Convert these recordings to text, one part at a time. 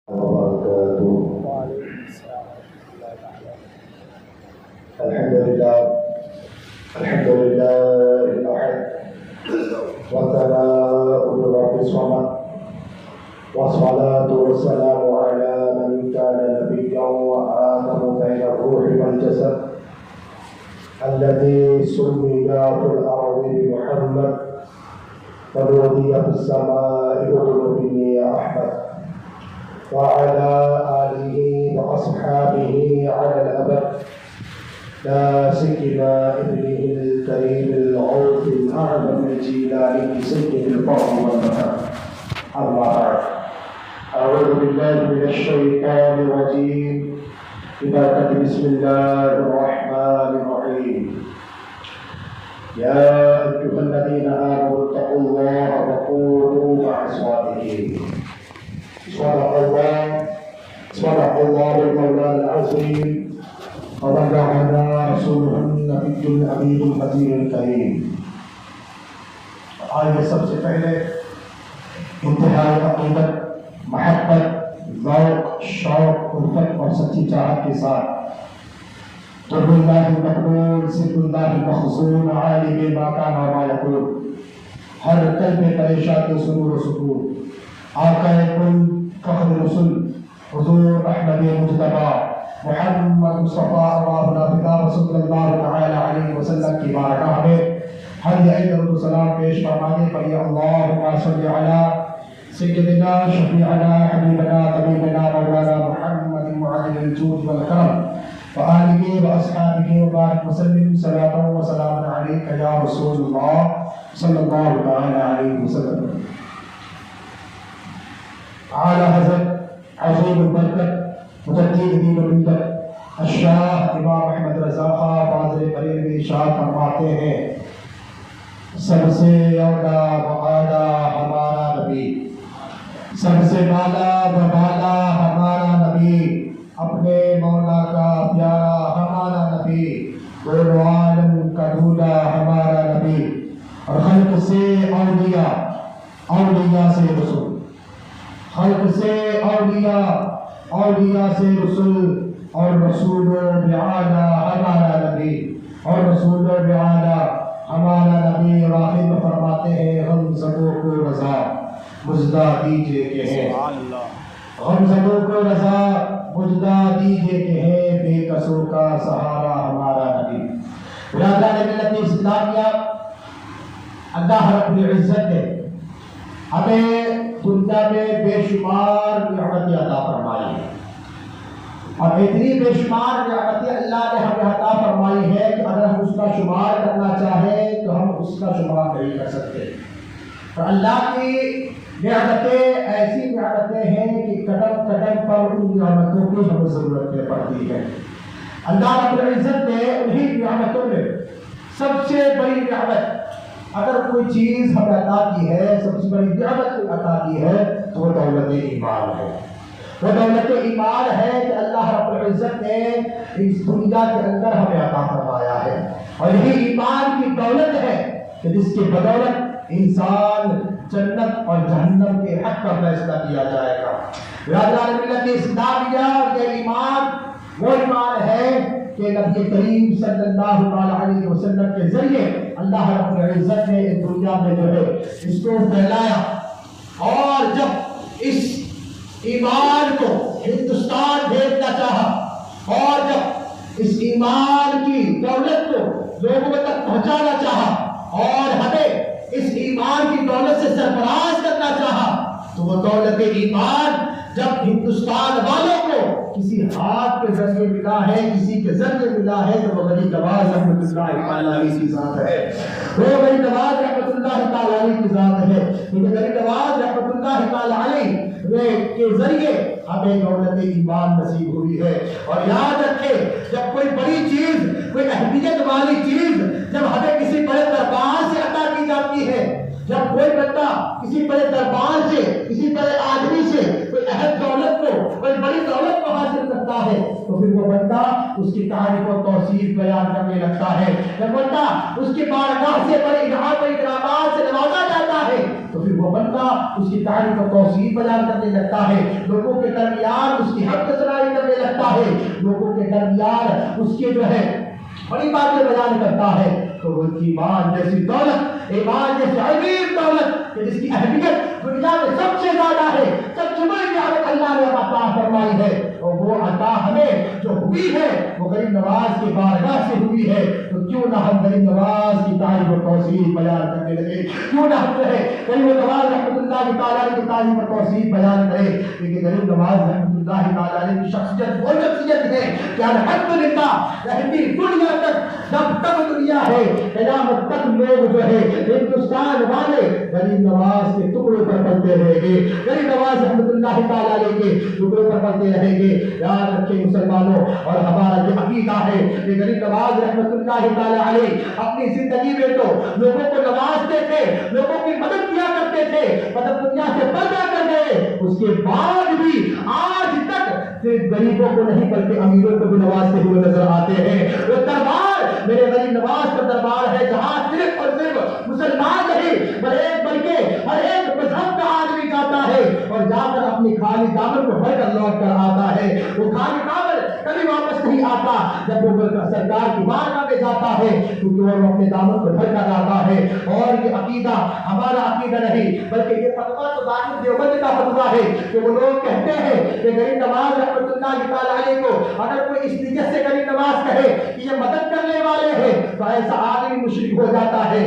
وبركاته. وعليكم السلام ورحمة الله تعالى. الحمد لله الأحد وثناء الرب الصمد والصلاة والسلام على من كان نبيا وآدم بين الروح والجسد الذي سمي في الأرض بمحمد ونودي في السماء ادخل به يا أحمد وعلى آله وأصحابه على الأبد لا سيما ابنه الكريم العوف الأعظم الجيلاني سيد القوم والمكان. أما بعد، أعوذ بالله من الشيطان الرجيم ببركة بسم الله الرحمن الرحيم. يا أيها الذين آمنوا اتقوا الله وكونوا مع الصادقين. صدق الله المولى العظيم وبلغنا رسوله النبي الأمين النذير الكريم. آئیے سب سے پہلے انتہائی عقیدت، محبت، ذوق، شوق، الفت اور سچی چاہت کے ساتھ قرب اللہ المقبول سر اللہ المخزون عالم ما کان و ما یکون، ہر قلب پریشان کے سرور و سکون، آقا کل فخر رسول حضور احمد مجتبی محمد مصطفیٰ صلی اللہ علیہ وسلم کی بارگاہ میں ہر عید و سلام پیش فرمانے پر اللہم صلی علی سیدنا شفیعنا حبیبنا طبیبنا مولانا محمد معلم الجود والکرم وآلہ واصحابہ وبارک وسلم صلاۃ و سلام علیک یا رسول اللہ صلی اللہ علیہ وسلم. اعلی حضرت عظیم البرکت مجدد دین و ملت الشاہ امام احمد رضا خان فاضل بریلوی ارشاد فرماتے ہیں، سب سے اولا و اعلیٰ ہمارا نبی، سب سے بالا و بالا ہمارا نبی، اپنے مولا کا پیارا ہمارا نبی، دونوں عالم کا دولہ ہمارا نبی، اور خلق سے اولیاء، اولیاء سے رسول، خلق سے اولیاء، اولیاء سے رسول، اور رسول بعالیٰ ہمارا نبی، اور رسول بعالیٰ ہمارا نبی. اور آخر میں فرماتے ہیں غم زدوں کو رضا مجدہ دیجئے کہ ہے، غم زدوں کو رضا مجدہ دیجئے کہ ہے، بے کسوں کا سہارا ہمارا نبی. برادران ملت اسلامیہ، اللہ رب العزت نے ہمیں دنیا میں بے شمار نعمتیں عطا فرمائی ہیں، اور اتنی بے شمار نعمتیں اللہ نے ہمیں عطا فرمائی ہے کہ اگر ہم اس کا شمار کرنا چاہیں تو ہم اس کا شمار نہیں کر سکتے. اور اللہ کی نعمتیں ایسی نعمتیں ہیں کہ قدم قدم پر ان نعمتوں کی ہمیں ضرورت پڑتی ہے. اللہ رب العزت نے انہی نعمتوں میں سب سے بڑی نعمت، اگر کوئی چیز ہمیں عطا کی ہے، سب سے بڑی نعمت عطا کی ہے تو وہ دولت ایمان ہے. وہ دولت ایمان ہے کہ اللہ رب العزت نے اس دنیا کے اندر ہمیں عطا فرمایا ہے، اور یہی ایمان کی دولت ہے کہ جس کی بدولت انسان جنت اور جہنم کے حق کا فیصلہ کیا جائے گا. برادران ملت اسلامیہ، یہ ایمان وہ ایمان ہے کہ نبی کریم صلی اللہ علیہ وسلم کے ذریعے اللہ رب العزت نے اس دنیا میں جو ہے اس کو پھیلایا، اور جب اس ایمان کو ہندوستان بھیجنا چاہا، اور جب اس ایمان کی دولت کو لوگوں تک پہنچانا چاہا، اور ہمیں اس ایمان کی دولت سے سرفراز کرنا چاہا، تو وہ دولت ایمان جب ہندوستان والوں کو کسی ہاتھ کے ذریعے ملا ہے، کسی کے ذریعے ملا ہے، تو وہ غریب نواز رحمۃ اللہ تعالی کی ذات ہے. وہ غریب نواز رحمۃ اللہ تعالی کی ذات ہے. یہ غریب نواز رحمۃ اللہ تعالی کے ذریعے ہمیں دولت ایمان نصیب ہوئی ہے. اور یاد رکھے، جب کوئی بڑی چیز، کوئی اہمیت والی چیز جب ہمیں کسی بڑے دربار سے عطا کی جاتی ہے، جب کوئی بندہ کسی بڑے دربار سے، کسی بڑے آدمی سے کوئی اہم دولت کو، کوئی بڑی دولت کو حاصل کرتا ہے، تو پھر وہ بندہ اس کی تعریف و توصیف بیان کرنے لگتا ہے. جب بندہ اس کی بارگاہ سے بڑے انعام و اکرامات سے نوازا جاتا ہے، تو پھر وہ بندہ اس کی تعریف و توصیف بیان کرنے لگتا ہے. لوگوں کے درمیان درمیان اس کے جو ہے بڑی باتیں بیان کرتا ہے تو وہ ایمان جیسی دولت، ایمان جیسی عظیم دولت کہ جس کی اہمیت دنیا میں سب سے زیادہ ہے، سب سے بڑی نعمت اللہ نے عطا فرمائی ہے، اور وہ عطا ہمیں جو ہوئی ہے وہ غریب نواز کی بارگاہ سے ہوئی ہے۔ تو کیوں نہ ہم غریب نواز کی تعریف و توصیف بیان کرنے لگے، کیوں نہ ہم جو ہے غریب نواز رحمۃ اللہ تعالیٰ کی تعریف و توصیف بیان کریں، کیونکہ غریب نواز رحمۃ اللہ تعالیٰ کی شخصیت وہ شخصیت ہے کہ الحمدللہ رہتی دنیا تک، جب تک دنیا ہے قیامت تک لوگ جو ہے ہندوستان والے غریب نواز کے ٹکڑوں پر پلتے رہیں گے، غریب نواز رحمۃ اللہ تعالیٰ کے ٹکڑوں پر پلتے رہیں گے۔ یاد رکھیں مسلمانوں، اور ہمارا یہ عقیدہ ہے کہ غریب نواز رحمۃ اللہ تعالیٰ علیہ اپنی زندگی میں تو لوگوں کو نوازتے تھے، لوگوں کی مدد کیا کرتے تھے، مطلب دنیا سے پردہ کر گئے، اس کے بعد بھی آج تک صرف غریبوں کو نہیں بلکہ امیروں کو بھی نوازتے ہوئے نظر آتے ہیں۔ وہ دربار میرے غریب نواز کا دربار ہے جہاں صرف اور صرف مسلمان نہیں بلکہ ہر ایک مذہب کا آدمی جاتا ہے اور جا کر اپنی خالی دامن کو بھر کر لوٹ کر آتا ہے۔ وہ خالی دامن کبھی واپس نہیں آتا جب وہ سرکار کی بارگاہ میں جاتا ہے، کیونکہ وہ اپنے دامن کو بھر کر آتا ہے۔ اور یہ عقیدہ ہمارا عقیدہ نہیں بلکہ یہ فتویٰ تو دارالعلوم دیوبند کا فتویٰ ہے کہ وہ لوگ کہتے ہیں کہ غریب نواز رحمۃ اللہ تعالیٰ علیہ کو اگر کوئی اس نیت سے غریب نواز کہے کہ یہ مدد کرنے والے ہیں تو ایسا آدمی مشرک ہو جاتا ہے،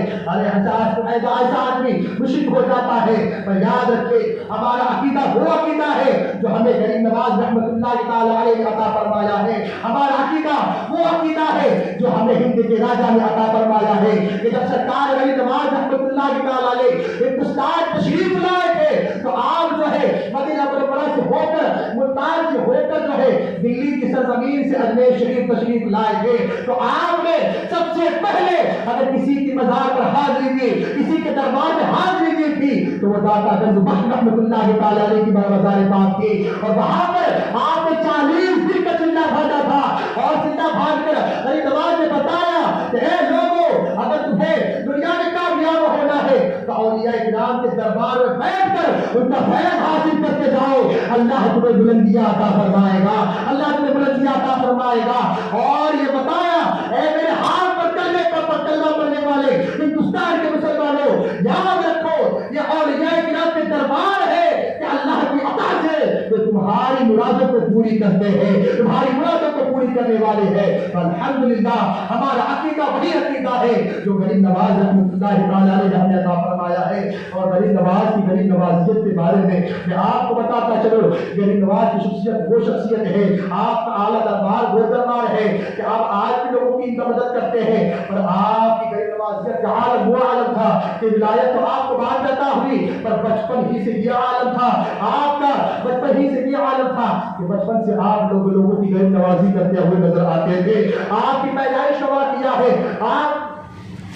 ایسا آدمی مشرک ہو جاتا ہے۔ پر یاد رکھے ہمارا عقیدہ وہ عقیدہ ہے جو ہمیں غریب نواز رحمۃ اللہ تعالیٰ علیہ نے عطا فرمایا ہے۔ ہمارا عقیدہ وہ عقیدہ ہے جو ہمیں ہند کے راجا نے عطا فرمایا ہے کہ جب سرکار غریب نواز رحمۃ اللہ تعالیٰ علیہ ہندوستان تشریف لائے تھے تو آپ جو ہے مدینہ منورہ سے ہو کر ملتان سے ہو کر جو ہے دلی کی سرزمین سے اجمیر شریف تشریف لائے تھے، تو آپ نے سب سے پہلے اگر کسی کی مزار پر حاضری دی، کسی کے دربار میں حاضری دی تھی تو وہ داتا گنج بخش رحمۃ اللہ تعالیٰ علیہ کی مزار پاک تھی، اور وہاں پر آپ نے 40 دن کا چندہ بھاجا تھا، اور چندہ بھاج کر غریب نواز نے بتایا کہ اے لوگوں اگر تمہیں دنیا میں کامیاب ہونا ہے تو اولیاء کرام کے دربار میں بیٹھ کر ان کا فیض حاصل کرتے جاؤ، اللہ تمہیں بلندیاں عطا فرمائے گا، اللہ تمہیں بلندیاں عطا فرمائے گا۔ اور یہ بتایا اے میرے ہاتھ پر کلمے پر کلمہ پڑھنے والے ہندوستان کے مسلمانوں، یاد رکھو یہ اولیاء کرام کے دربار ہے کہ اللہ کی عطا سے کہ تمہاری مرادوں کو پوری کرتے ہیں، تمہاری مرادوں کو پوری کرنے والے ہیں۔ الحمدللہ ہمارا عقیدہ وہی عقیدہ ہے جو غریب نواز رحمۃ اللہ تعالیٰ علیہ نے عطا فرمایا ہے۔ اور غریب نواز کی غریب نوازیت کے بارے میں آپ کو بتاتا چلو، غریب نواز کی شخصیت وہ شخصیت ہے، آپ کا اعلیٰ دربار وہ دربار ہے کہ آپ آج بھی لوگوں کی مدد کرتے ہیں، اور آپ کی غریب نوازیت کا عالم وہ عالم تھا کہ ولایت تو آپ کو بعد میں عطا ہوئی، پر بچپن ہی سے یہ عالم تھا، آپ کا بچپن ہی سے یہ عالم تھا کہ بچپن سے آپ لوگوں کی غریب نوازی کرتے ہوئے نظر آتے تھے۔ آپ کی پیدائش کا واقعہ ہے، آپ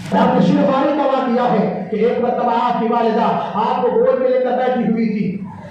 تشریف آوری کا واقعہ ہے کہ ایک مرتبہ آپ کی والدہ آپ کو گود میں لے کر بیٹھی ہوئی تھی،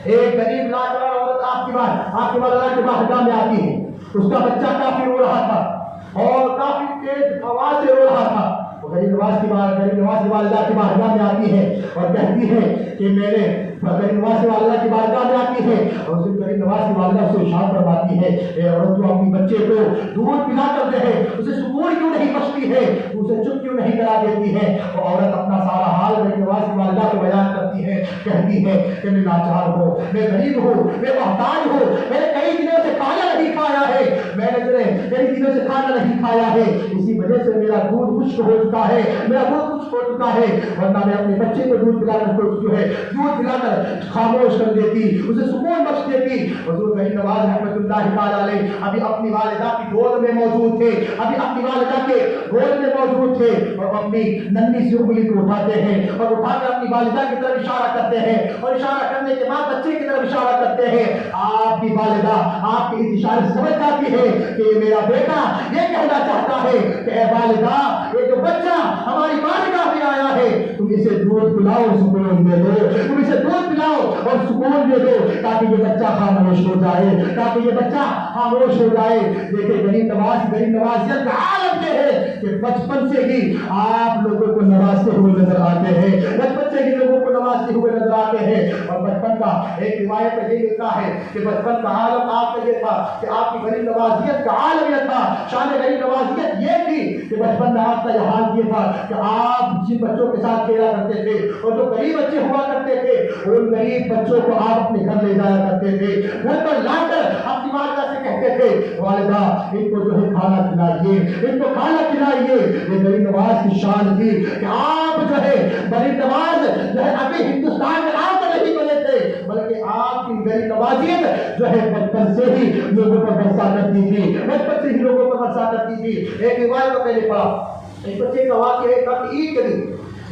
ایک غریب لاچار عورت آپ کی والدہ کے بارگاہ میں آتی ہے، اس کا بچہ کافی رو رہا تھا اور کافی تیز آواز سے رو رہا تھا۔ غریب نواز کی والدہ کی بارگاہ میں آتی ہے اور کہتی ہے کہ میرے غریب نواز کی والدہ کی بارگاہ میں آتی ہے اور اس غریب نواز کی والدہ اسے ارشاد فرماتی ہے، اے عورت جو اپنی بچے کو دودھ پلا کرتے ہیں اسے سکون کیوں نہیں بخشتی ہے، اسے چپ کیوں نہیں کرا دیتی ہے؟ وہ عورت اپنا سارا حال غریب نواز کی والدہ کو بیان کرتی ہے، کہتی ہے کہ میں لاچار ہوں، میں غریب ہوں، میں محتاج ہوں، میں نے کئی دنوں سے کھانا نہیں کھایا ہے، میں نے کئی دنوں سے کھانا نہیں کھایا ہے، اسی وجہ سے میرا دودھ خشک ہو چکا ہے، میرا دودھ خشک ہو چکا ہے، ورنہ میں اپنے بچے کو دودھ پلا کر جو ہے دودھ پلا کر خاموش کر دیتی، اسے سکون بخش دیتی۔ حضور غریب نواز رحمۃ اللہ تعالیٰ علیہ ابھی اپنی والدہ کی گود میں موجود تھے، ابھی اپنی والدہ کے گود میں موجود تھے، اور اپنی ننھی سی انگلی کو اٹھاتے ہیں اور اٹھا کر اپنی والدہ کی طرف اشارہ کرتے ہیں، اور اشارہ کرنے کے بعد بچے کی طرف اشارہ کرتے ہیں۔ آپ کی والدہ آپ کے اس اشارے سے سمجھ جاتی ہے کہ یہ میرا بیٹا یہ کہنا چاہتا ہے کہ اے والدہ یہ جو بچہ ہماری بارگاہ میں آیا ہے تم اسے دودھ پلاؤ، سکون دے دو، تم اسے دودھ پلاؤ اور سکون دے دو تاکہ یہ بچہ خاموش ہو جائے، تاکہ یہ بچہ خاموش ہو جائے۔ دیکھیں غریب نوازیت کا عالم یہ ہے کہ بچپن سے ہی آپ لوگوں کو نوازتے ہوئے نظر آتے ہیں، بچپن سے ہی لوگوں کو نوازتے ہوئے نظر آتے ہیں۔ اور بچپن کا ایک روایت میں یہ لکھا ہے کہ بچپن کا عالم آپ کا یہ تھا کہ آپ کی غریب نوازیت کا عالم یہ تھا، شان غریب نوازیت یہ تھی کہ بچپن میں آپ کا یہ حال یہ تھا کہ آپ جن بچوں کے ساتھ کھیلا کرتے تھے اور جو غریب بچے ہوا کرتے تھے ان غریب بچوں کو آپ اپنے گھر لے جایا کرتے تھے، گھر پر لا کر اپنی والدہ سے کہتے تھے والدہ ان کو جو ہے کھانا کھلائیے، ان کو کھانا کھلائیے۔ یہ غریب نواز کی شان تھی کہ آپ جو ہے غریب نواز جو ہے ابھی ہندوستان میں آپ نہیں بنے تھے بلکہ آپ کی غریب نوازیت جو ہے بچپن سے ہی لوگوں پر برسا کرتی تھی، بچپن سے ہی لوگوں پر برسا کرتی تھی۔ ایک روایت کو میں نے پڑھا، ایک بچے کا واقعہ ہے کہ عید کے دن،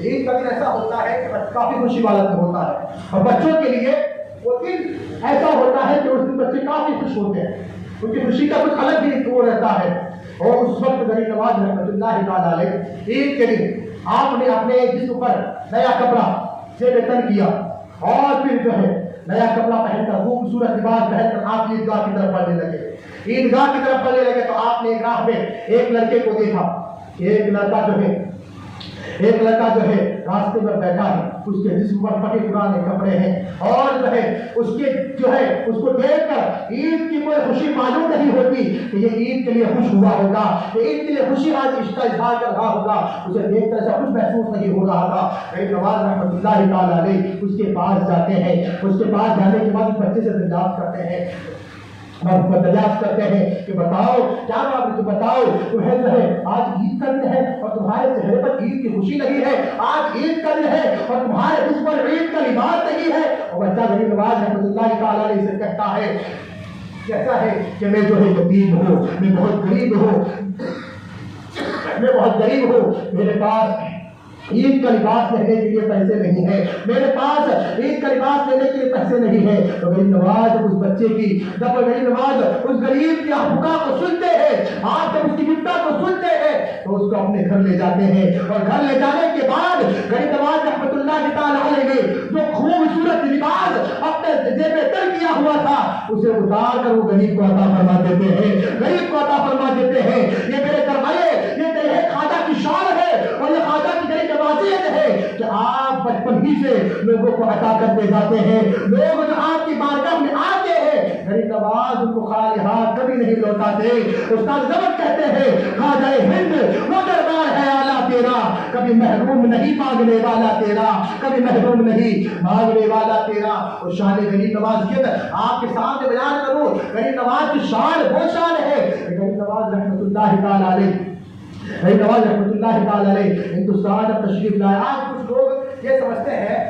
عید کا دن ایسا ہوتا ہے کہ کافی خوشی والا دن ہوتا ہے اور بچوں کے لیے وہ دن ایسا ہوتا ہے کہ اس دن بچے کافی خوش ہوتے ہیں، ان کی خوشی کا کچھ الگ ہی وہ رہتا ہے۔ اور اس وقت غریب نواز رحمۃ اللہ تعالیٰ علیہ عید کے دن آپ نے اپنے جسم پر نیا کپڑا سے تن کیا اور پھر جو ہے نیا کپڑا پہن کر خوبصورت لباس پہن کر آپ عیدگاہ کی طرف بڑھنے لگے، عیدگاہ کی طرف بڑھنے لگے تو آپ نے راہ میں ایک لڑکے کو دیکھا، ایک لڑکا جو ہے راستے پر بیٹھا ہے، اس کے جسم پر پھٹے پرانے کپڑے ہیں اور جو ہے اس کو دیکھ کر عید کی کوئی خوشی معلوم نہیں ہوتی کہ یہ عید کے لیے خوش ہوا ہوگا، کہ عید کے لیے خوشی آج اس کا اظہار کر رہا ہوگا، اسے دیکھ کر ایسا کچھ محسوس نہیں ہو رہا تھا۔ غریب نواز رحمۃ اللہ تعالیٰ علیہ اس کے پاس جاتے ہیں، اس کے پاس جانے کے بعد بچے سے دریافت کرتے ہیں کہ بتاؤ کیا بات ہے، بتاؤ تمہیں جو ہے آج عید کا دن ہے اور تمہارے چہرے پر عید کی خوشی نہیں ہے، آج عید کا دن ہے اور تمہارے جسم پر عید کا لباس نہیں ہے۔ اور بچہ غریب نواز رحمۃ اللہ تعالیٰ علیہ سے کہتا ہے کہتا ہے کہ میں جو ہے یتیم ہوں، میں بہت غریب ہوں، میرے پاس عید کا لباس لینے کے لیے پیسے نہیں ہے، میرے پاس عید کا لباس لینے کے لیے پیسے نہیں ہے۔ تو غریب نواز اس بچے کی جب غریب نواز اس غریب کی حقوق کو سنتے ہیں، آپ جب اس کی مدت کو سنتے ہیں تو اس کو اپنے گھر لے جاتے ہیں اور گھر لے جانے کے بعد غریب نواز رحمۃ اللہ تعالیٰ علیہ نے جو خوبصورت لباس اپنے جیب میں تن کیا ہوا تھا اسے اتار کر وہ غریب کو عطا فرما دیتے ہیں، غریب کو عطا فرما دیتے ہیں۔ یہ میرے دربارے یہ تیرے خواجہ کی شان ہے اور یہ خواجہ کی غریب نوازیت ہے کہ آپ بچپن ہی سے لوگوں کو عطا کرتے جاتے ہیں، لوگ جو آپ کی بارگاہ میں آتے ہیں غریب نواز ان کو خالی ہاتھ کبھی نہیں لوٹاتے۔ استاد زبر کہتے ہیں خواجہ ہند وہ دربار ہے اعلیٰ تیرا، کبھی محروم نہیں مانگنے والا تیرا، کبھی محروم نہیں مانگنے والا تیرا۔ اور شان غریب نوازیت آپ کے سامنے بیان کروں، غریب نواز کی شان وہ شان ہے غریب نواز رحمۃ اللہ تعالیٰ علیہ غریب نواز رحمۃ اللہ تعالیٰ علیہ ہندوستان اب تشریف لائے۔ آج کچھ لوگ یہ سمجھتے ہیں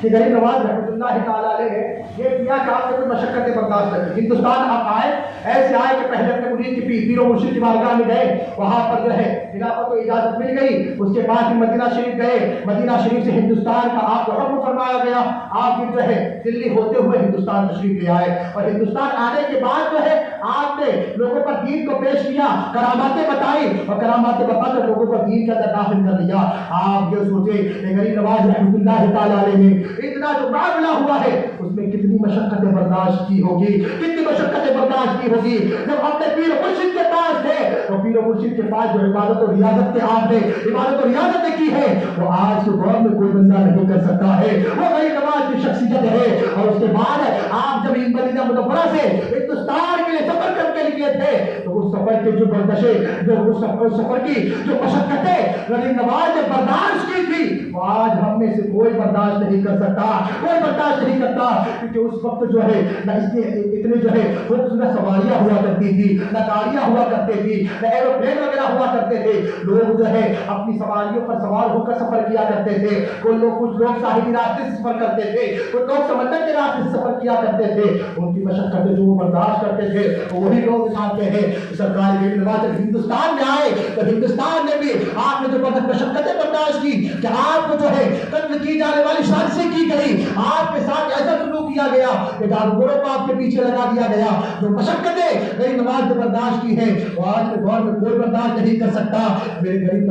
کہ غریب نواز رحمۃ اللہ تعالیٰ علیہ نے یہ کیا کہ آپ نے کوئی مشقتیں برداشت کر ہندوستان آپ آئے، ایسے آئے کہ پہلے اپنے مرید کی پیر و مرشد کی بارگاہ میں گئے، وہاں پر جو ہے خلافت کو اجازت مل گئی، اس کے بعد پھر مدینہ شریف گئے، مدینہ شریف سے ہندوستان کا آپ کو حکم فرمایا گیا، آپ پھر جو ہے دلی ہوتے ہوئے ہندوستان تشریف لے آئے اور ہندوستان آنے کے بعد جو ہے آپ نے لوگوں پر دین کو پیش کیا، کراماتیں بتائی اور کراماتیں بتا کر لوگوں کو دین کے اندر داخل کر دیا۔ آپ یہ سوچے کہ غریب نواز رحمۃ اللہ تعالیٰ علیہ نے اتنا جو معاملہ ہوا ہے اس میں کتنی مشقتیں برداشت کی ہوگی، کتنی مشقتیں برداشت کی ہوگی۔ جب اپنے پیر و مرشد کے پاس تھے تو پیر و مرشد کے پاس جو عبادت و ریاضت کے آپ نے عبادت و ریاضت کی ہے وہ آج کے دور میں کوئی بندہ نہیں کر سکتا ہے، وہ غریب نواز کی شخصیت ہے۔ اور اس کے بعد آپ جب مدینہ منورہ سے ہندوستان کے لیے سفر کر کے نکلے تھے تو اس سفر کے جو بردشیں جو اس سفر کی جو مشقتیں غریب نواز نے برداشت کی تھی وہ آج ہم میں سے کوئی برداشت نہیں کر سکتا، کوئی برداشت نہیں کرتا، کیونکہ اس وقت جو ہے نہ اس کے اتنے جو ہے خوبصورت سواریاں ہوا کرتی تھی، نہ گاڑیاں ہوا کرتی تھی، نہ ایروپلین وغیرہ ہوا کرتے تھے۔ لوگ جو ہے اپنی سواریوں پر سوار ہو کر سفر کیا کرتے تھے، کچھ لوگ ساحلی راستے سے سفر کرتے تھے، کچھ لوگ سمندر کے راستے سے سفر کیا کرتے تھے۔ ان کی مشقتیں جو وہ برداشت کرتے تھے وہی لوگ دکھاتے ہیں۔ سرکار غریب نواز جب ہندوستان میں آئے تو ہندوستان میں بھی آپ نے جو مشقتیں برداشت کی کہ آپ کو جو ہے قتل کی جانے والی سازشیں کی گئی، آپ کے ساتھ ایسا سلوک کیا گیا کہ دارالگوروں کو آپ کے پیچھے لگا دیا گیا۔ جو مشقتیں غریب نواز نے برداشت کی ہے وہ آج کے دور میں کوئی برداشت نہیں کر سکتا۔ میرے غریب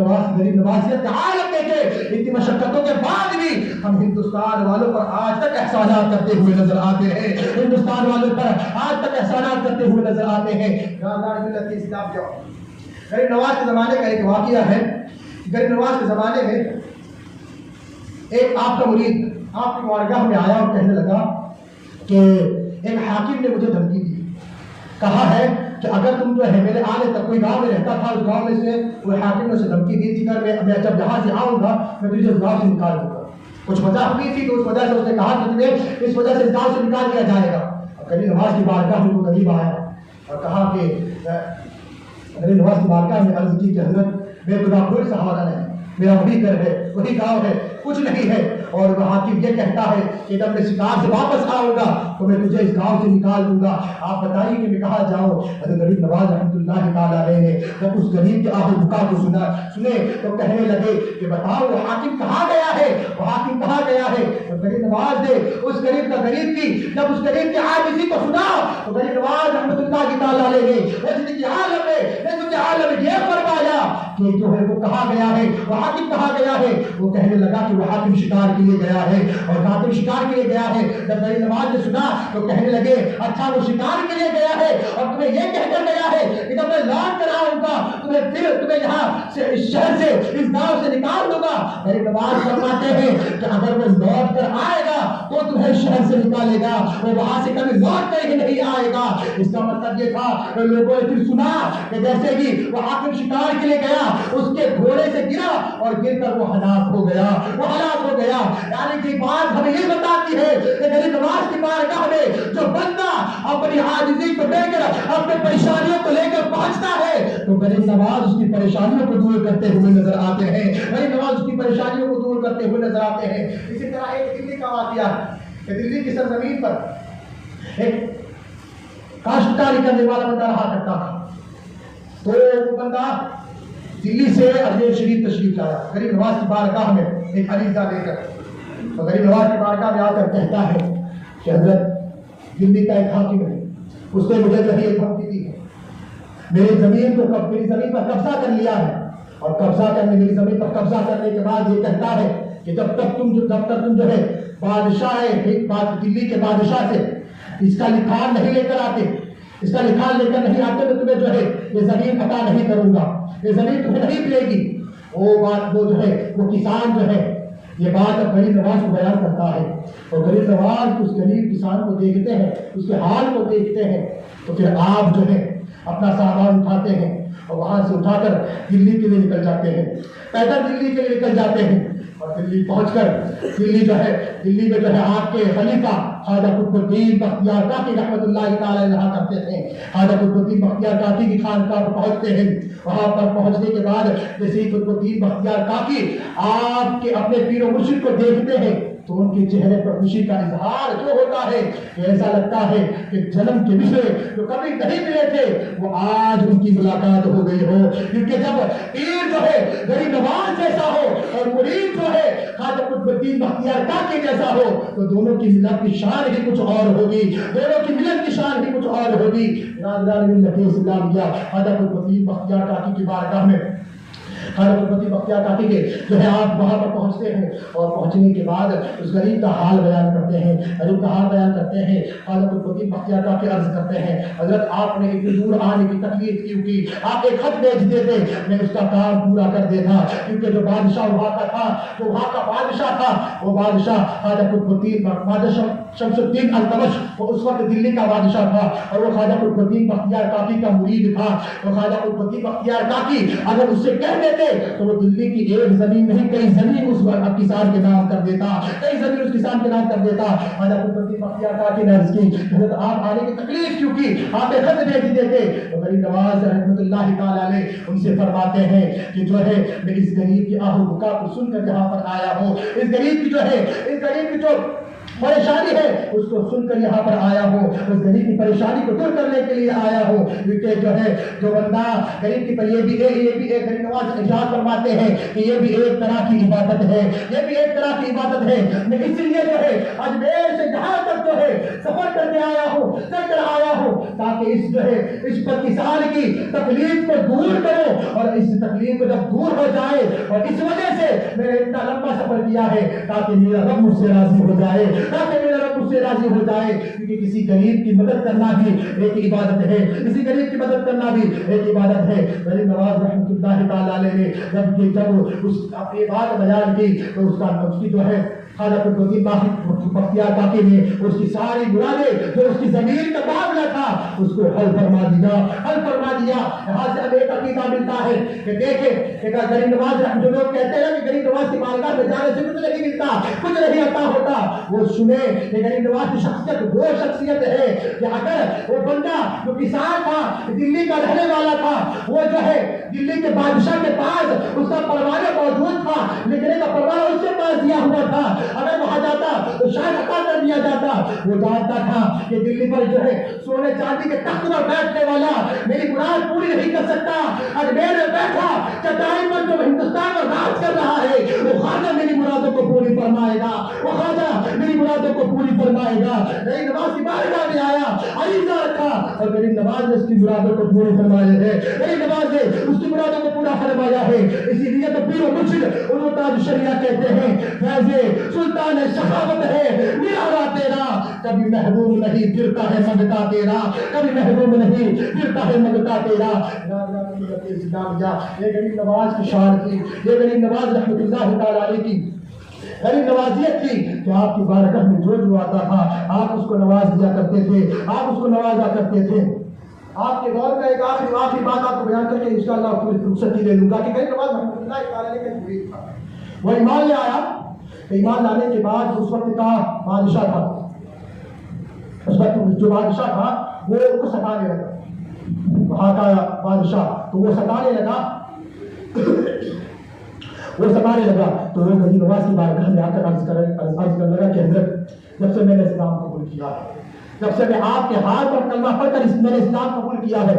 نوازیت کا حالت دیکھے، اتنی مشقتوں کے بعد بھی ہم ہندوستان والوں پر آج تک احسانات کرتے ہوئے نظر آتے ہیں، ہندوستان والوں پر آج تک احسانات کرتے ہوئے نظر آتے ہیں۔ غریب نواز کے زمانے کا ایک واقعہ ہے. غریب نواز کے زمانے میں ایک آپ کا مرید آپ کی بارگاہ میں آیا اور کہنے لگا کہ ایک حاکم نے مجھے دھمکی دی, کہا ہے کہ اگر تم جو ہے میرے آنے تک, کوئی گاؤں میں رہتا تھا, اس گاؤں میں سے وہ حاکم نے اسے دھمکی دی تھی کہ میں جب یہاں سے آؤں گا میں تجھے اس گاؤں سے نکال دوں گا. کچھ وجہ ہوئی تھی تو اس وجہ سے اس نے کہا کہ تمہیں اس وجہ سے اس گاؤں سے نکال دیا جائے گا. اب غریب نواز کی بارگاہ میں وہ غریب آیا اور کہا کہ غریب نواز کی بارگاہ میں عرض کی کہ حضرت میرے خدا کوئی سہارا نہیں, میرا وہی گھر ہے, وہی گاؤں ہے, کچھ نہیں ہے. اور وہ حاکم یہ کہتا ہے کہ جب میں شکار سے واپس آؤں گا تو میں تجھے اس گاؤں سے نکال دوں گا. آپ بتائیے کہ میں کہاں جاؤں. حضرت غریب نواز رحمۃ اللہ تعالیٰ علیہ نے جب اس غریب کے آہ و بکا کو سنے تو کہنے لگے کہ بتاؤ وہ حاکم کہاں گیا ہے, وہ حاکم کہاں گیا ہے. تو غریب نواز نے اس غریب کا غریب کی جب اس غریب کے عاجزی کو سنا تو غریب نواز رحمۃ اللہ تعالیٰ علیہ نے وجد عالم میں یہ فرمایا کہ جو ہے وہ کہاں گیا ہے, وہ حاکم کہاں گیا ہے. وہ کہنے لگا کہ وہ حاکم شکار کے لیے گیا ہے, اور حاکم شکار کے لیے گیا ہے. جب غریب نواز نے سنا تو کہنے لگے اچھا وہ شکار کے لیے گیا ہے اور تمہیں یہ کہہ کر گیا ہے کہ جب میں لوٹ کر آؤں گا تمہیں یہاں سے اس شہر سے اس گاؤں سے نکال دوں گا. غریب نواز فرماتے ہیں کہ اگر وہ لوٹ کر آئے گا تو تمہیں شہر سے نکالے گا, وہ وہاں سے کبھی لوٹ کر ہی نہیں آئے گا. اس کا مطلب یہ تھا کہ لوگوں نے پھر سنا کہ جیسے ہی وہ حاکم شکار کے لیے گیا اس کے گھوڑے سے گرا اور گر کر وہ ہلاک ہو گیا, وہ ہلاک ہو گیا. یعنی کہ بات ہمیں یہ بتاتی ہے کہ غریب نواز کی بارگاہ میں جو بندہ اپنی عاجزی کو لے کر اپنے پریشانیوں کو لے کر پہنچتا ہے تو غریب نواز اس کی پریشانیوں کو دور کرتے ہوئے نظر آتے ہیں. غریب نواز اس کی پریشانیوں کو دور کرتے ہوئے نظر آتے ہیں. اسی طرح ایک دلی کا واقعہ ہے کہ دلی کی سرزمین پر ایک کاشتکاری کرنے والا بندہ رہا کرتا تھا. تو وہ بندہ دلی سے اجمیر شریف تشریف لایا غریب نواز کی بارگاہ میں ایک عریضہ لے کر. تو غریب نواز کی بارگاہ میں آ کر کہتا ہے کہ حضرت دلی کا ایک حاکم ہے, اس نے مجھے جو ہے یہ دھمکی دی ہے, میری زمین پر قبضہ کر لیا ہے, اور میری زمین پر قبضہ کرنے کے بعد یہ کہتا ہے کہ جب تک تم جو ہے بادشاہ دلی کے بادشاہ سے اس کا لکھان نہیں لے کر آتے, اس کا لکھان لے کر نہیں آتے تو تمہیں جو ہے یہ زمین عطا نہیں کروں گا, یہ زمین تمہیں نہیں ملے گی. وہ جو ہے وہ کسان جو ہے یہ بات اب غریب نواز کو بیان کرتا ہے, اور غریب نواز اس غریب کسان کو دیکھتے ہیں, اس کے حال کو دیکھتے ہیں. تو پھر آپ جو ہے اپنا سامان اٹھاتے ہیں اور وہاں سے اٹھا کر دلی کے لیے نکل جاتے ہیں, پیدل دلی کے لیے نکل جاتے ہیں. اور دلی پہنچ کر دلی میں جو ہے آپ کے خلیفہ خواجہ قطب الدین بختیار کاکی رحمۃ اللہ تعالیٰ رہا کرتے تھے. خواجہ قطب الدین بختیار کاکی کی خانقاہ پر پہنچتے ہیں. وہاں پر پہنچنے کے بعد جیسے قطب الدین بختیار کاکی آپ کے اپنے پیر و مرشد کو دیکھتے ہیں تو ان کے چہرے پر خوشی کا اظہار جو ہوتا ہے کہ ایسا لگتا ہے کہ جنم کے بچھڑے جو کبھی نہیں ملے تھے وہ آج ان کی ملاقات ہو گئی ہو. کیونکہ جب پیر جو ہے غریب نواز جیسا ہو اور مرید جو ہے خواجہ قطب الدین بختیار کاکی جیسا ہو تو دونوں کی ملت کی شان ہی کچھ اور ہوگی, دونوں کی ملت کی شان ہی کچھ اور ہوگی. خواجہ قطب الدین بختیار کاکی کی بارگاہ میں خواجہ قطب الدین بختیار کاکی کے جو ہے آپ وہاں پر پہنچتے ہیں, اور پہنچنے کے بعد اس غریب کا حال بیان کرتے ہیں. خواجہ قطب الدین بختیار کاکی عرض کرتے ہیں حضرت آپ نے اتنی دور آنے کی تکلیف کیوں کی, آپ ایک خط بھیج دیتے میں اس کا کام پورا کر دیتا. کیونکہ جو بادشاہ وہاں کا تھا, جو وہاں کا بادشاہ تھا, وہ بادشاہ خواجہ قطب الدین شمس الدین التمش, وہ اس وقت دلی کا بادشاہ تھا اور وہ خواجہ قطب الدین بختیار کاکی کا مرید تھا. تو خواجہ قطب الدین بختیار کاکی اگر اس سے کہہ دیتے تو وہ دلی کی ایک زمین نہیں کئی زمین اس کسان کے نام کر دیتا, کئی زمین اس کسان کے نام کر دیتا. خواجہ قطب الدین بختیار کاکی نے عرض کی حضرت آپ آنے کی تکلیف کیوں کی, آپ ایک خط بھیج دیتے. تو غریب نواز رحمۃ اللہ تعالیٰ علیہ ان سے فرماتے ہیں کہ جو ہے میں اس غریب کی آہ و بکا کو سن کر یہاں پر آیا ہوں, اس غریب کی جو پریشانی ہے اس کو سن کر یہاں پر آیا ہوں, اس غریب کی پریشانی کو دور کرنے کے لیے آیا ہوں. کیونکہ جو ہے جو بندہ غریب کی یہ بھی ایک غریب نواز ارشاد فرماتے ہیں کہ یہ بھی ایک طرح کی عبادت ہے, یہ بھی ایک طرح کی عبادت ہے. میں اس لیے جو ہے اجمیر سے جہاں تک جو ہے سفر کرنے آیا ہوں, چل کر آیا ہوں تاکہ اس پر کسان کی تکلیف کو دور کرو, اور اس تکلیف کو جب دور ہو جائے, اور اس وجہ سے میں نے اتنا لمبا سفر کیا ہے تاکہ میرا رب مجھ سے راضی ہو جائے, تاکہ میرا رب مجھ سے راضی ہو جائے، کیونکہ کسی غریب کی مدد کرنا بھی ایک عبادت ہے، کسی غریب کی مدد کرنا بھی ایک عبادت ہے۔ غریب نواز رحمۃ اللہ تعالیٰ علیہ نے جب اس اپنی بات بیان کی تو اس کی جو ہے حضرت الدین بختیار کاکی نے اس کی ساری مرادیں جو اس کی زمین کا معاملہ تھا اس کو حل فرما دیا۔ یہاں سے اب ایک عقیدہ ملتا ہے کہ دیکھیں ایک غریب نواز جو لوگ کہتے ہیں کہ غریب نواز کی بارگاہ میں جانے سے کچھ نہیں ملتا، کچھ نہیں عطا ہوتا، وہ سنے کہ غریب نواز کی شخصیت وہ شخصیت ہے کہ اگر وہ بندہ جو کسان تھا، دلی کا رہنے والا تھا، وہ جو ہے دلی کے بادشاہ کے پاس اس کا پروانہ موجود تھا، لکھنے کا پروانہ اس کے پاس دیا ہوا تھا، اگر وہاں جاتا تو شاید عطا کر دیا جاتا۔ وہ جانتا تھا کہ دلی پر جو ہے سونے چاندی کے تخت پر بیٹھنے والا میری مراد پوری نہیں کر سکتا، اجمیر میں بیٹھا چٹائی پر جو ہندوستان میں راج کر رہا ہے وہ خواجہ میری مرادوں کو پوری فرمائے گا، وہ خواجہ میری مرادوں کو پوری فرمائے گا۔ غریب نواز کی بارگاہ میں آیا، عریضہ رکھا اور غریب نواز نے اس کی مرادوں کو پوری فرمائے ہے، غریب نواز نے اس کی مرادوں کو پورا فرمایا ہے۔ اسی لیے تو پیر و مرشد انہوں تاج شریعہ کہتے ہیں فیض سلطان شخاوت ہے نرالا تیرا، کبھی محروم نہیں پھرتا ہے منگتا تیرا، کبھی محروم نہیں پھرتا ہے منگتا تیرا۔ یہ غریب نواز کی شان تھی، یہ غریب نواز رحمۃ اللہ تعالیٰ علیہ کی غریب نوازیت تھی کہ آپ کی بارگاہ میں جو آتا تھا آپ اس کو نواز دیا کرتے تھے، آپ اس کو نوازا کرتے تھے۔ آپ کے دور کا ایک آخری بات آپ کو بیان کر کے انشاءاللہ پوری رخصتی لے لوں گا کہ غریب نواز رحمۃ اللہ تعالیٰ علیہ کا مرید تھا، وہ ایمان لے آیا۔ ایمان لانے کے بعد اس وقت کا بادشاہ تھا، اس وقت جو بادشاہ تھا وہ ان کو ستانے لگا، وہاں کا بادشاہ تو وہ ستانے لگا تو وہ غریب نواز کی بارگاہ میں آ کر عرض کرنے لگا کہ حضرت جب سے میں نے اسلام قبول کیا ہے، جب سے میں آپ کے ہاتھ پر کلمہ پڑھ کر میں نے اسلام قبول کیا ہے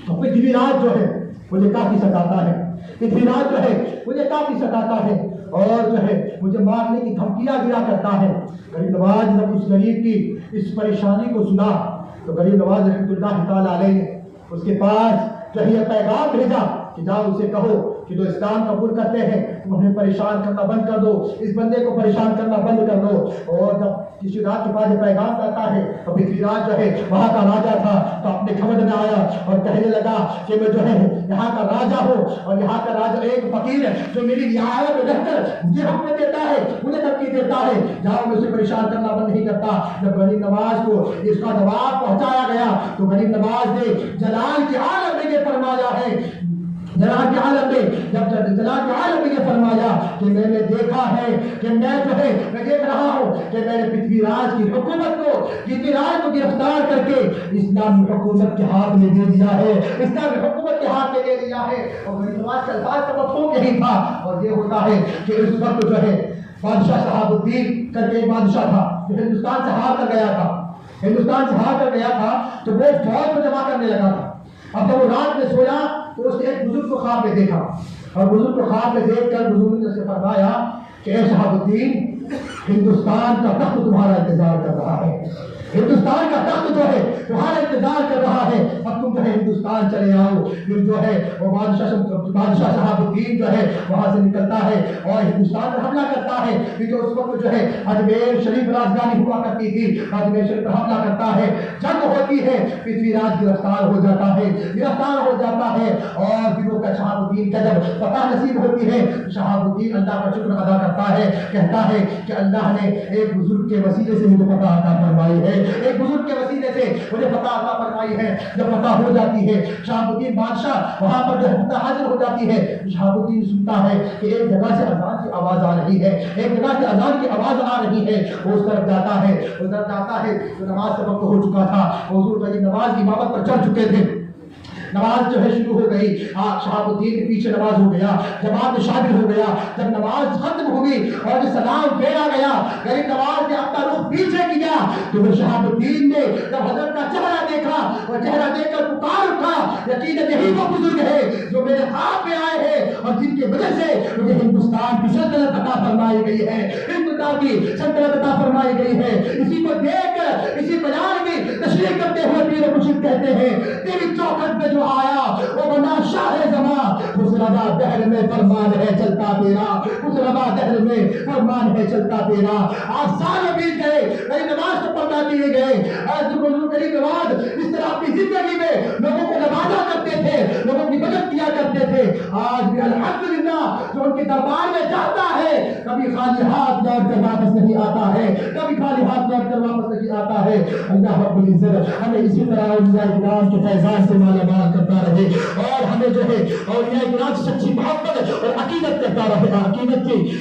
تو پچھلی رات جو ہے مجھے کافی ستاتا ہے، پچھلی رات جو ہے مجھے کافی ستاتا ہے اور جو ہے مجھے مارنے کی دھمکیاں دیا کرتا ہے۔ غریب نواز جب اس غریب کی اس پریشانی کو سنا تو غریب نواز رحمۃ اللہ تعالیٰ علیہ نے اس کے پاس جو یہ پیغام بھیجا کہ جاؤ اسے کہو کہ جو اسلام قبول کرتے ہیں تم انہیں پریشان کرنا بند کر دو، اس بندے کو پریشان کرنا بند کر دو۔ اور جب کسی رات کے بعد یہ پیغام آتا ہے تو پچھلی رات جو ہے وہاں کا راجا تھا تو اپنے گھمنڈ میں آیا اور کہنے لگا کہ میں جو ہے یہاں کا راجا ہوں اور یہاں کا راجا ایک فقیر ہے جو میری رعایت میں رہ کر مجھے حکم دیتا ہے، مجھے ترقی دیتا ہے، جاؤ میں اسے پریشان کرنا بند نہیں کرتا۔ جب غریب نواز کو اس کا جواب پہنچایا گیا تو غریب نواز نے جلال کے عالم میں یہ فرمایا ہے، جلال کے عالم میں یہ فرمایا کہ میں نے دیکھا ہے کہ میں دیکھ رہا ہوں کہ میں نے پرتھوی راج کی حکومت کو پرتھوی راج کو گرفتار کر کے اسلامی حکومت کے ہاتھ میں دے دیا ہے، اسلامی حکومت کے ہاتھ میں دے دیا ہے۔ اور غریب نواز کا الفاظ کا مفہوم یہی تھا اور یہ ہوتا ہے کہ اس وقت جو ہے بادشاہ شہاب الدین کر کے ایک بادشاہ تھا جو ہندوستان سے ہار کر گیا تھا تو وہ فوج کو جمع کرنے لگا تھا۔ اب جب وہ رات میں سویا تو اس نے ایک بزرگ کو خواب میں دیکھا اور بزرگ کو خواب میں دیکھ کر بزرگ نے اسے فرمایا کہ اے شہاب الدین ہندوستان کا تخت تمہارا انتظار کر رہا ہے، ہندوستان کا تخت جو ہے تمہارا انتظار کر رہا ہے، اب تم جو ہے ہندوستان چلے آؤ۔ پھر جو ہے وہ بادشاہ شہاب الدین جو ہے وہاں سے نکلتا ہے اور ہندوستان پر حملہ کرتا ہے، کیونکہ اس وقت جو ہے اجمیر شریف راجدھانی ہوا کرتی تھی، اجمیر شریف پر حملہ کرتا ہے، جنگ ہوتی ہے، پرتھوی راج گرفتار ہو جاتا ہے اور پھر وہ شہاب الدین کا جب فتح نصیب ہوتی ہے شہاب الدین اللہ کا شکر ادا کرتا ہے، کہتا ہے کہ اللہ نے ایک بزرگ کے وسیلے سے مجھے فتح عطا فرمائی ہے، ایک بزرگ کے وسیلے سے مجھے فتح عطا فرمائی ہے۔ جب فتح ہو جاتی ہے شہاب الدین بادشاہ وہاں پر جو فتح حاضر ہو جاتی ہے، شہاب الدین سنتا ہے کہ ایک جگہ سے اذان کی آواز آ رہی ہے، ایک جگہ سے اذان کی آواز آ رہی ہے، وہ اس طرف جاتا ہے، ادھر جاتا ہے تو نماز کا وقت ہو چکا تھا، حضور غریب نواز امامت پر چڑھ چکے تھے، نماز جو ہے شروع ہو گئی، شہاب الدین کے پیچھے نماز ہو گیا، جماعت میں شامل ہو گیا۔ جب نماز ختم ہوئی اور جب سلام پھیرا گیا غریب نواز نے اپنا رخ پیچھے کیا تو شہاب الدین نے جب حضرت کا چہرہ دیکھا اور چہرہ دیکھ کر پکار اٹھا، یقیناً یہی وہ بزرگ ہے جو میرے خواب میں آئے ہیں اور جن کی وجہ سے مجھے ہندوستان کی سلطنت عطا فرمائی گئی ہے، ہندوستان کی سلطنت عطا فرمائی گئی ہے۔ اسی کو دیکھ کر اسی بیان میں تشریح کرتے ہوئے پیر مرشد کہتے ہیں تیری چوکھٹ پہ جو آیا وہ بنا شاہ زمان اس روا دہر میں فرمان ہے چلتا تیرا، اس روا دہر میں فرمان ہے چلتا تیرا۔ آج سال بیت گئے، کئی نماز تو پڑھنا دیے گئے، کئی نماز اس طرح اپنی زندگی میں لوگوں کو نوازا کرتے تھے، لوگوں کی مدد کیا کرتے تھے۔ آج بھی الحمدللہ جو ان کے دربار میں جاتا ہے کبھی خالی ہاتھ لوٹ کر واپس نہیں آتا ہے، کبھی خالی ہاتھ لوٹ کر واپس نہیں آتا ہے۔ اللہ رب العزت ہمیں اسی طرح اولیاء کرام کے فیضان سے مالا مال کرتا رہے، اور ہمیں جو ہے اولیاء کرام سے سچی محبت اور عقیدت کرتا رہے، عقیدت کی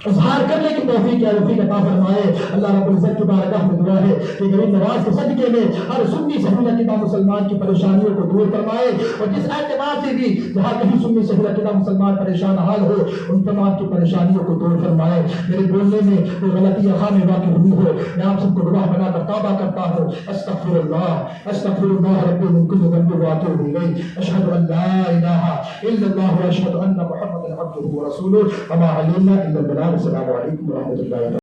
اظہار کرنے کی توفیق عطا فرمائے۔ اللہ رب العزت کی بارگاہ میں دعا ہے کہ غریب نواز کے صدقے میں ہر سنی صحیح عقیدہ مسلمان کی پریشانیوں کو دور فرمائے، اور جس اعتبار سے بھی جہاں کہیں سنی صحیح عقیدہ مسلمان پریشان حال ہو ان تمام کی پریشانیوں کو دور فرمائے۔ میرے بولنے میں کوئی غلطی یا خامی واقع ہوئی ہو میں آپ سب کو گواہ بنا کر توبہ کرتا ہوں۔ استغفر اللہ ربی من کل ذنب واتوب الیہ، اشہد ان لا الہ الا اللہ واشہد ان محمدا عبدہ ورسولہ، وما علینا الا البلاغ۔ السلام علیکم ورحمۃ اللہ۔